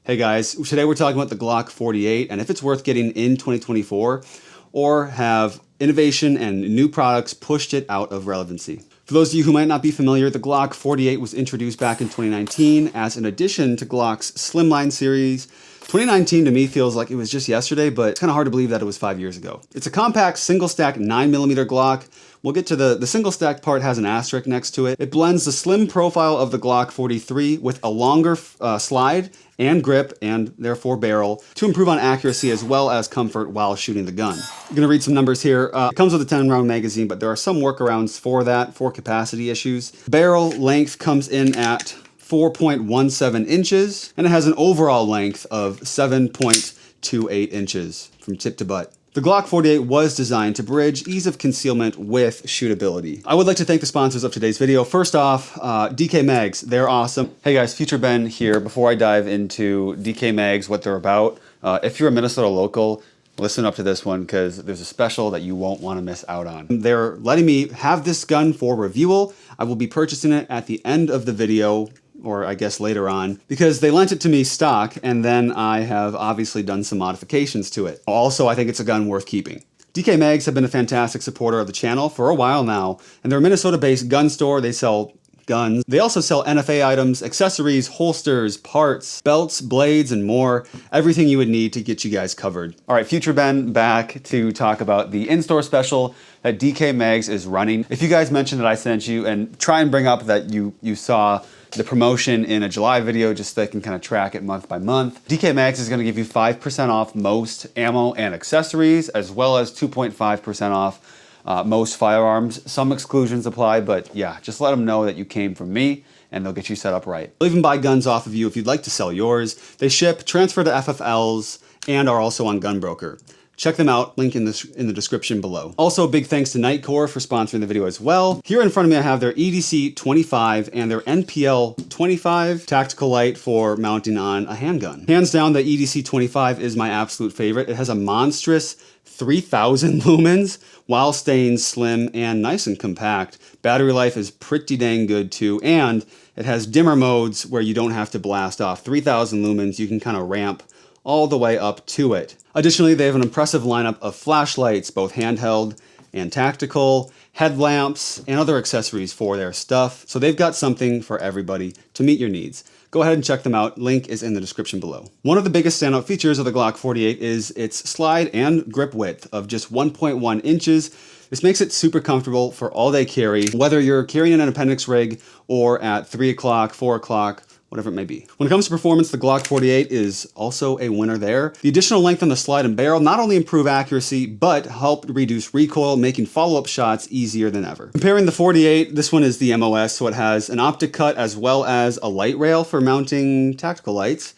Hey guys, today we're talking about the Glock 48 and if it's worth getting in 2024 or have innovation and new products pushed it out of relevancy. For those of you who might not be familiar, the Glock 48 was introduced back in 2019 as an addition to Glock's Slimline series. 2019 to me feels like it was just yesterday, but it's kind of hard to believe that it was 5 years ago. It's a compact single stack 9mm Glock. We'll get to the single stack part has an asterisk next to it. It blends the slim profile of the Glock 43 with a longer slide and grip and therefore barrel to improve on accuracy as well as comfort while shooting the gun. I'm gonna read some numbers here. It comes with a 10-round magazine, but there are some workarounds for that, for capacity issues. Barrel length comes in at 4.17 inches, and it has an overall length of 7.28 inches from tip to butt. The Glock 48 was designed to bridge ease of concealment with shootability. I would like to thank the sponsors of today's video. First off, DK Mags, they're awesome. Hey guys, Future Ben here. Before I dive into DK Mags, what they're about, if you're a Minnesota local, listen up to this one because there's a special that you won't want to miss out on. They're letting me have this gun for reviewal. I will be purchasing it at the end of the video, or I guess later on, because they lent it to me stock and then I have obviously done some modifications to it. Also, I think it's a gun worth keeping. DK Mags have been a fantastic supporter of the channel for a while now, and they're a Minnesota-based gun store. They sell guns. They also sell NFA items, accessories, holsters, parts, belts, blades, and more. Everything you would need to get you guys covered. All right, Future Ben back to talk about the in-store special that DK Mags is running. If you guys mention that I sent you, and try and bring up that you saw the promotion in a July video just so they can kind of track it month by month. DK Mags is going to give you 5% off most ammo and accessories, as well as 2.5% off most firearms. Some exclusions apply, but yeah, just let them know that you came from me and they'll get you set up right. They'll even buy guns off of you if you'd like to sell yours. They ship, transfer to FFLs, and are also on Gunbroker. Check them out, link in the description below. Also, big thanks to Nightcore for sponsoring the video as well. Here in front of me, I have their EDC 25 and their NPL 25 tactical light for mounting on a handgun. Hands down, the EDC 25 is my absolute favorite. It has a monstrous 3000 lumens while staying slim and nice and compact. Battery life is pretty dang good too, and it has dimmer modes where you don't have to blast off 3000 lumens. You can kind of ramp all the way up to it. Additionally, they have an impressive lineup of flashlights, both handheld and tactical, headlamps, and other accessories for their stuff. So they've got something for everybody to meet your needs. Go ahead and check them out. Link is in the description below. One of the biggest standout features of the Glock 48 is its slide and grip width of just 1.1 inches. This makes it super comfortable for all day carry, whether you're carrying an appendix rig or at 3 o'clock, 4 o'clock, whatever it may be. When it comes to performance, the Glock 48 is also a winner there. The additional length on the slide and barrel not only improve accuracy, but help reduce recoil, making follow-up shots easier than ever. Comparing the 48, this one is the MOS, so it has an optic cut as well as a light rail for mounting tactical lights.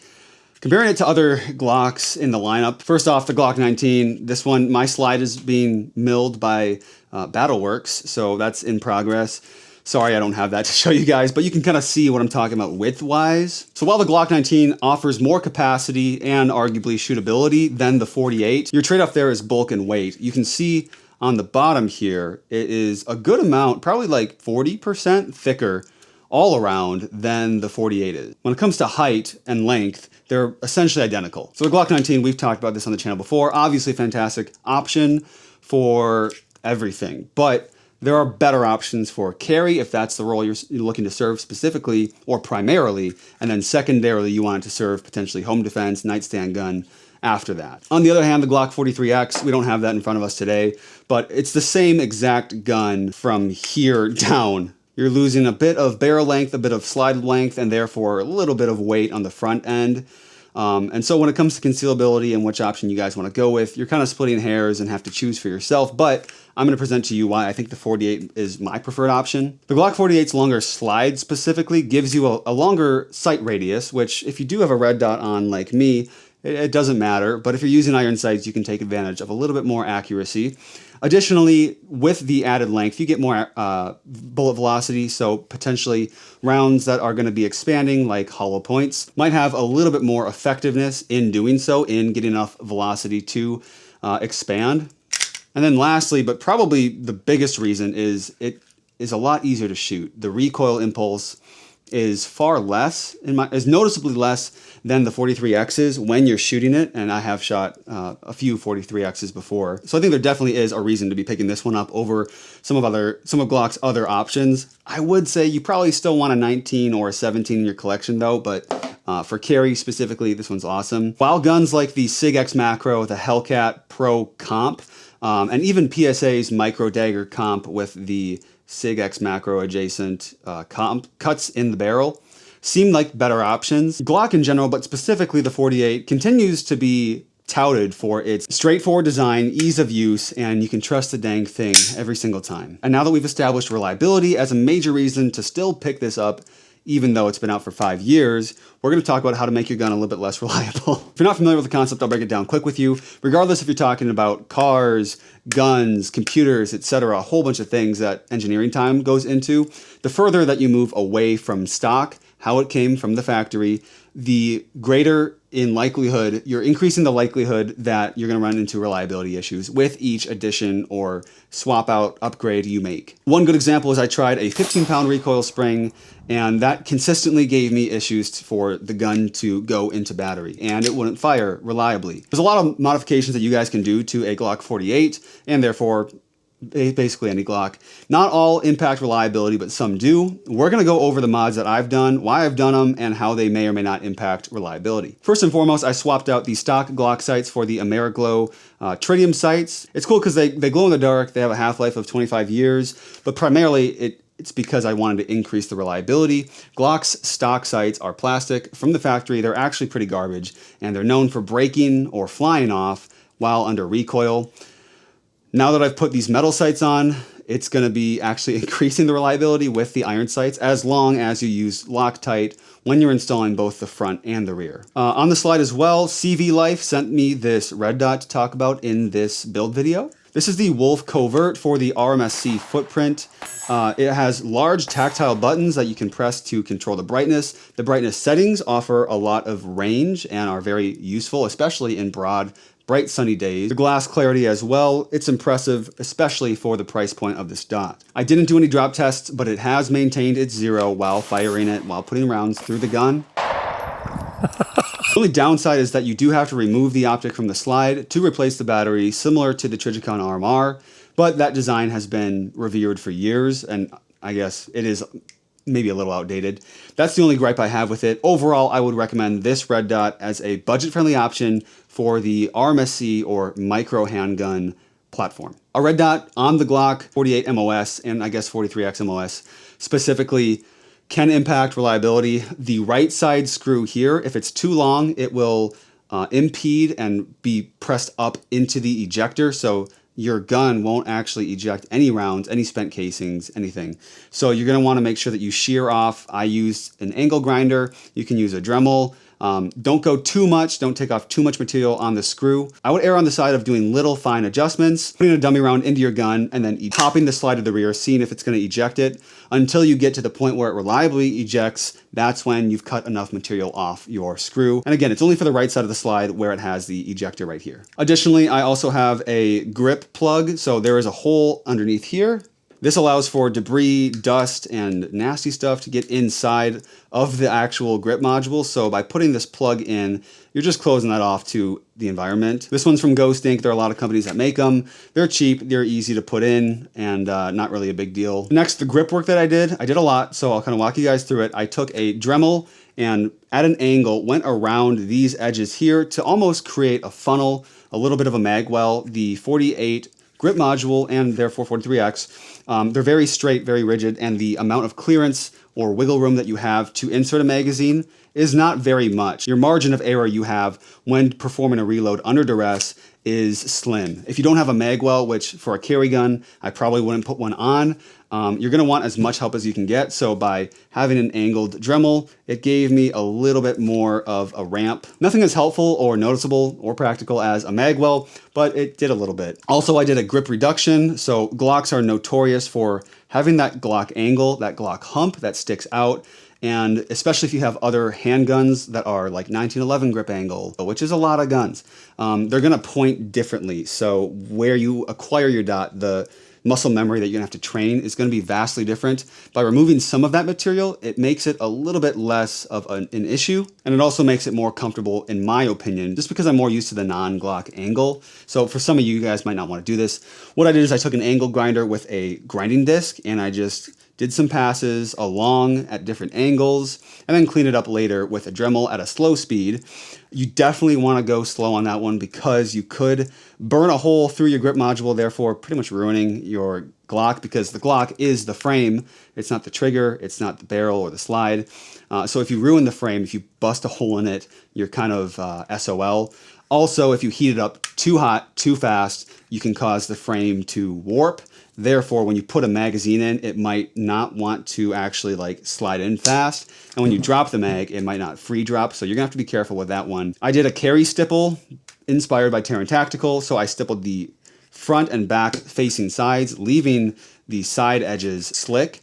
Comparing it to other Glocks in the lineup, first off, the Glock 19, this one, my slide is being milled by Battleworks, so that's in progress. Sorry, I don't have that to show you guys, but you can kind of see what I'm talking about width-wise. So while the Glock 19 offers more capacity and arguably shootability than the 48, your trade-off there is bulk and weight. You can see on the bottom here, it is a good amount, probably like 40% thicker all around than the 48 is. When it comes to height and length, they're essentially identical. So the Glock 19, we've talked about this on the channel before, obviously a fantastic option for everything, but there are better options for carry if that's the role you're looking to serve specifically or primarily, and then secondarily you want it to serve potentially home defense, nightstand gun after that. On the other hand, the Glock 43X, we don't have that in front of us today, but it's the same exact gun from here down. You're losing a bit of barrel length, a bit of slide length, and therefore a little bit of weight on the front end. And so when it comes to concealability and which option you guys want to go with, you're kind of splitting hairs and have to choose for yourself, but I'm going to present to you why I think the 48 is my preferred option. The Glock 48's longer slide specifically gives you a longer sight radius, which if you do have a red dot on like me, it doesn't matter, but if you're using iron sights, you can take advantage of a little bit more accuracy. Additionally, with the added length, you get more bullet velocity, so potentially rounds that are going to be expanding, like hollow points, might have a little bit more effectiveness in doing so, in getting enough velocity to expand. And then lastly, but probably the biggest reason, is it is a lot easier to shoot. The recoil impulse is far less, is noticeably less than the 43Xs when you're shooting it, and I have shot a few 43Xs before. So I think there definitely is a reason to be picking this one up over some of Glock's other options. I would say you probably still want a 19 or a 17 in your collection though, but for carry specifically, this one's awesome. While guns like the SIG X Macro, the Hellcat Pro Comp, and even PSA's Micro Dagger Comp with the SIG X Macro adjacent cuts in the barrel seem like better options. Glock in general, but specifically the 48, continues to be touted for its straightforward design, ease of use, and you can trust the dang thing every single time. And now that we've established reliability as a major reason to still pick this up, even though it's been out for 5 years, we're going to talk about how to make your gun a little bit less reliable. If you're not familiar with the concept, I'll break it down quick with you. Regardless if you're talking about cars, guns, computers, etc., a whole bunch of things that engineering time goes into, the further that you move away from stock, how it came from the factory, the greater in likelihood, you're increasing the likelihood that you're going to run into reliability issues with each addition or swap out upgrade you make. One good example is I tried a 15-pound recoil spring, and that consistently gave me issues for the gun to go into battery, and it wouldn't fire reliably. There's a lot of modifications that you guys can do to a Glock 48, and therefore basically any Glock. Not all impact reliability, but some do. We're going to go over the mods that I've done, why I've done them, and how they may or may not impact reliability. First and foremost, I swapped out the stock Glock sights for the Ameriglow tritium sights. It's cool because they glow in the dark, they have a half-life of 25 years, but primarily it's because I wanted to increase the reliability. Glock's stock sights are plastic from the factory. They're actually pretty garbage, and they're known for breaking or flying off while under recoil. Now that I've put these metal sights on, it's going to be actually increasing the reliability with the iron sights as long as you use Loctite when you're installing both the front and the rear. On the slide as well, CV Life sent me this red dot to talk about in this build video. This is the Wolf Covert for the RMSC footprint. It has large tactile buttons that you can press to control the brightness. The brightness settings offer a lot of range and are very useful, especially in broad, bright sunny days. The glass clarity as well, it's impressive, especially for the price point of this dot. I didn't do any drop tests, but it has maintained its 0 while firing it, while putting rounds through the gun. The only downside is that you do have to remove the optic from the slide to replace the battery, similar to the Trijicon RMR, but that design has been revered for years, and I guess it is maybe a little outdated. That's the only gripe I have with it. Overall, I would recommend this red dot as a budget-friendly option for the RMSC or micro handgun platform. A red dot on the Glock 48 MOS and I guess 43X MOS specifically can impact reliability. The right side screw here, if it's too long, it will impede and be pressed up into the ejector, so your gun won't actually eject any rounds, any spent casings, anything. So you're gonna wanna make sure that you shear off. I used an angle grinder. You can use a Dremel. Don't go too much, don't take off too much material on the screw. I would err on the side of doing little fine adjustments, putting a dummy round into your gun, and then popping the slide to the rear, seeing if it's gonna eject it, until you get to the point where it reliably ejects. That's when you've cut enough material off your screw. And again, it's only for the right side of the slide where it has the ejector right here. Additionally, I also have a grip plug, so there is a hole underneath here. This allows for debris, dust, and nasty stuff to get inside of the actual grip module. So by putting this plug in, you're just closing that off to the environment. This one's from Ghost Inc. There are a lot of companies that make them. They're cheap, they're easy to put in, and not really a big deal. Next, the grip work that I did a lot, so I'll kind of walk you guys through it. I took a Dremel and at an angle went around these edges here to almost create a funnel, a little bit of a mag well. The 48 grip module and therefore 43X, they're very straight, very rigid, and the amount of clearance or wiggle room that you have to insert a magazine is not very much. Your margin of error you have when performing a reload under duress is slim. If you don't have a mag well, which for a carry gun, I probably wouldn't put one on, you're gonna want as much help as you can get. So by having an angled Dremel, it gave me a little bit more of a ramp. Nothing as helpful or noticeable or practical as a mag well, but it did a little bit. Also, I did a grip reduction. So Glocks are notorious for having that Glock angle, that Glock hump that sticks out. And especially if you have other handguns that are like 1911 grip angle, which is a lot of guns, they're gonna point differently. So where you acquire your dot, the muscle memory that you're gonna have to train is gonna be vastly different. By removing some of that material, it makes it a little bit less of an issue, and it also makes it more comfortable, in my opinion, just because I'm more used to the non-Glock angle. So for some of you guys might not wanna do this. What I did is I took an angle grinder with a grinding disc, and I just did some passes along at different angles, and then cleaned it up later with a Dremel at a slow speed. You definitely want to go slow on that one because you could burn a hole through your grip module, therefore pretty much ruining your Glock, because the Glock is the frame. It's not the trigger, it's not the barrel or the slide. So if you ruin the frame, if you bust a hole in it, you're kind of SOL. Also, if you heat it up too hot, too fast, you can cause the frame to warp. Therefore, when you put a magazine in, it might not want to actually like slide in fast. And when you drop the mag, it might not free drop. So you're gonna have to be careful with that one. I did a carry stipple inspired by Terran Tactical. So I stippled the front and back facing sides, leaving the side edges slick.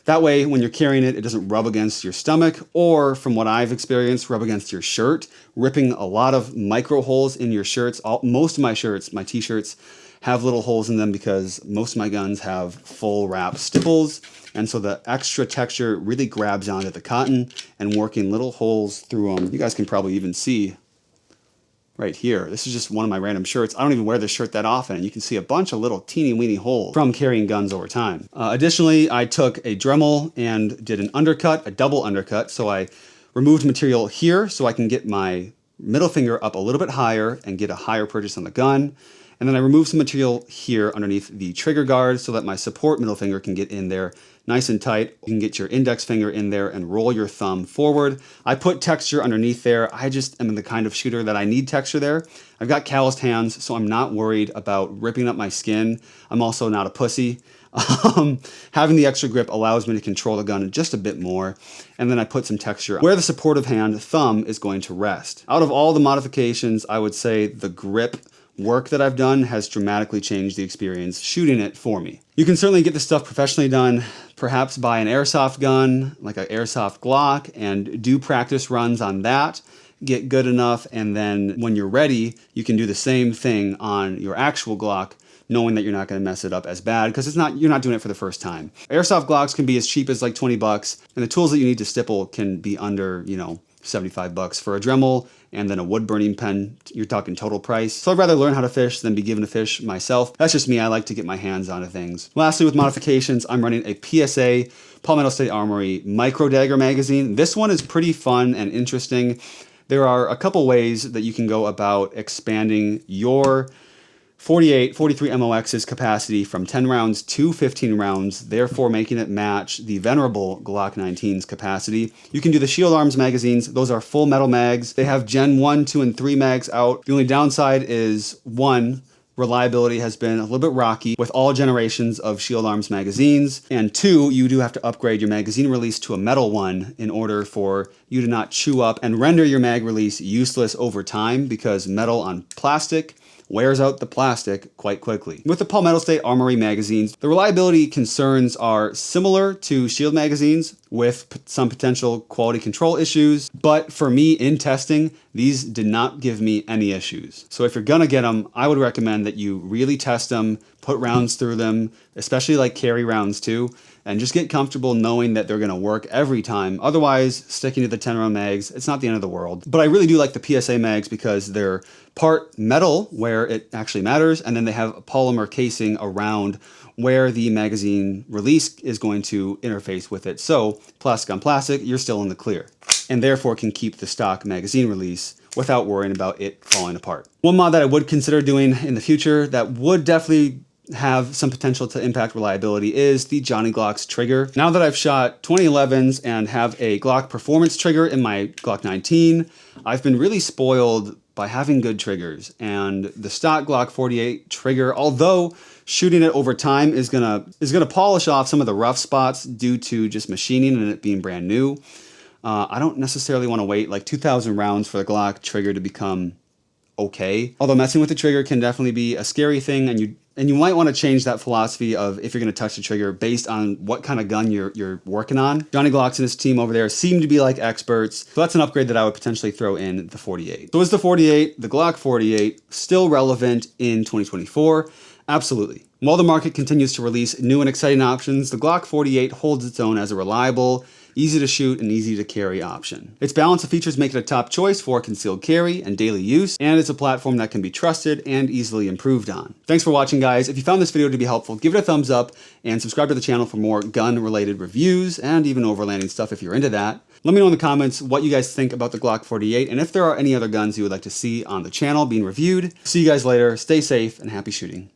That way, when you're carrying it, it doesn't rub against your stomach, or from what I've experienced, rub against your shirt, ripping a lot of micro holes in your shirts. Most of my shirts, my t-shirts, have little holes in them because most of my guns have full wrap stipples, and so the extra texture really grabs onto the cotton and working little holes through them. You guys can probably even see right here. This is just one of my random shirts. I don't even wear this shirt that often, and you can see a bunch of little teeny weeny holes from carrying guns over time. Additionally, I took a Dremel and did an undercut, a double undercut. So I removed material here so I can get my middle finger up a little bit higher and get a higher purchase on the gun. And then I removed some material here underneath the trigger guard so that my support middle finger can get in there nice and tight. You can get your index finger in there and roll your thumb forward. I put texture underneath there. I just am the kind of shooter that I need texture there. I've got calloused hands, so I'm not worried about ripping up my skin. I'm also not a pussy. Having the extra grip allows me to control the gun just a bit more. And then I put some texture where the supportive hand, thumb, is going to rest. Out of all the modifications, I would say the grip work that I've done has dramatically changed the experience shooting it for me. You can certainly get this stuff professionally done, perhaps buy an airsoft gun, like an airsoft Glock, and do practice runs on that, get good enough, and then when you're ready, you can do the same thing on your actual Glock, knowing that you're not going to mess it up as bad because you're not doing it for the first time. Airsoft Glocks can be as cheap as like 20 bucks, and the tools that you need to stipple can be under, 75 bucks for a Dremel, and then a wood burning pen, you're talking total price. So I'd rather learn how to fish than be given to fish myself. That's just me, I like to get my hands onto things. Lastly, with modifications, I'm running a PSA, Palmetto State Armory Micro Dagger magazine. This one is pretty fun and interesting. There are a couple ways that you can go about expanding your 43 MOX's capacity from 10 rounds to 15 rounds, therefore making it match the venerable Glock 19's capacity. You can do the Shield Arms magazines. Those are full metal mags. They have Gen 1, 2, and 3 mags out. The only downside is, one, reliability has been a little bit rocky with all generations of Shield Arms magazines. And two, you do have to upgrade your magazine release to a metal one in order for you to not chew up and render your mag release useless over time, because metal on plastic wears out the plastic quite quickly. With the Palmetto State Armory magazines, the reliability concerns are similar to Shield magazines with some potential quality control issues, but for me in testing, these did not give me any issues. So if you're gonna get them, I would recommend that you really test them, put rounds through them, especially like carry rounds too, and just get comfortable knowing that they're gonna work every time. Otherwise, sticking to the 10 round mags, it's not the end of the world. But I really do like the PSA mags because they're part metal where it actually matters, and then they have a polymer casing around where the magazine release is going to interface with it. So plastic on plastic, you're still in the clear, and therefore can keep the stock magazine release without worrying about it falling apart. One mod that I would consider doing in the future that would definitely have some potential to impact reliability is the Johnny Glock's trigger. Now that I've shot 2011s and have a Glock performance trigger in my Glock 19, I've been really spoiled by having good triggers, and the stock Glock 48 trigger, although shooting it over time is gonna polish off some of the rough spots due to just machining and it being brand new. I don't necessarily want to wait like 2,000 rounds for the Glock trigger to become okay. Although messing with the trigger can definitely be a scary thing, and you might want to change that philosophy of if you're going to touch the trigger based on what kind of gun you're working on. Johnny Glock's and his team over there seem to be like experts, so that's an upgrade that I would potentially throw in the 48. So is the 48, the Glock 48, still relevant in 2024? Absolutely. While the market continues to release new and exciting options, the Glock 48 holds its own as a reliable, easy to shoot, and easy to carry option. Its balance of features make it a top choice for concealed carry and daily use, and it's a platform that can be trusted and easily improved on. Thanks for watching, guys. If you found this video to be helpful, give it a thumbs up and subscribe to the channel for more gun-related reviews and even overlanding stuff if you're into that. Let me know in the comments what you guys think about the Glock 48 and if there are any other guns you would like to see on the channel being reviewed. See you guys later. Stay safe and happy shooting.